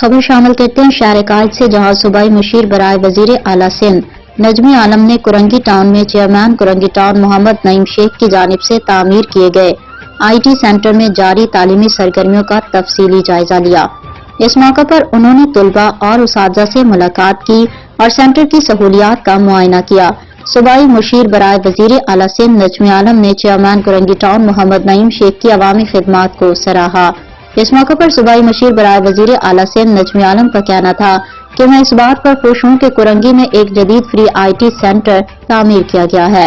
खबर शामिल करते हैं शहर कायद से, जहां सूबाई मुशीर बराए वजीर आला सिंध नजमी आलम ने कुरंगी टाउन में चेयरमैन कुरंगी टाउन मोहम्मद नईम शेख की जानिब से तामीर किए गए IT सेंटर में जारी तालीमी सरगर्मियों का तफसीली जायजा लिया। इस मौके पर उन्होंने तुलबा और उसातिज़ा से मुलाकात की और सेंटर की सहूलियात का मुआयना किया। सूबाई मुशीर बराए वजीर आला सिंध नजमी आलम ने चेयरमैन कुरंगी टाउन मोहम्मद नईम शेख की अवामी खिदमात को सराहा। इस मौके पर सूबाई मुशीर बराए वजीर आला सिंध नजमी आलम का कहना था कि मैं इस बात पर खुश हूँ कि कुरंगी में एक जदीद फ्री IT सेंटर तामीर किया गया है।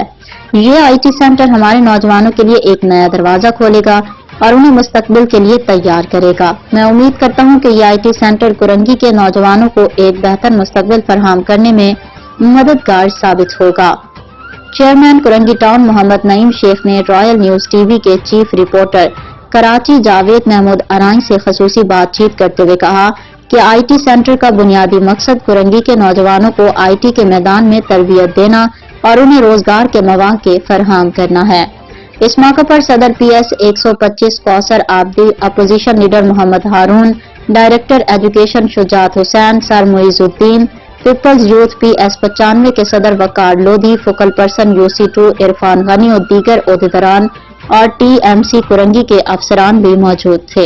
ये IT सेंटर हमारे नौजवानों के लिए एक नया दरवाजा खोलेगा और उन्हें मुस्तकबिल के लिए तैयार करेगा। मैं उम्मीद करता हूँ कि ये IT सेंटर कुरंगी के नौजवानों को एक बेहतर मुस्तकबिल फराहम करने में मददगार साबित होगा। चेयरमैन कुरंगी टाउन मोहम्मद नईम शेख ने रॉयल न्यूज TV के चीफ रिपोर्टर कराची जावेद महमूद अराई से खसूसी बातचीत करते हुए कहा कि IT सेंटर का बुनियादी मकसद कुरंगी के नौजवानों को IT के मैदान में तरबियत देना और उन्हें रोजगार के मौके फराहम करना है। इस मौके पर सदर PS 125 Kausar Abidi, opposition leader Mohammad Haroon, director education Shujaat Hussain, sir Muizuddin, peoples youth PS 95 के सदर Waqar Lodhi, focal person UC2 Irfan Ghani और दीगर ओहदेदारान और TMC कुरंगी के अफसरान भी मौजूद थे।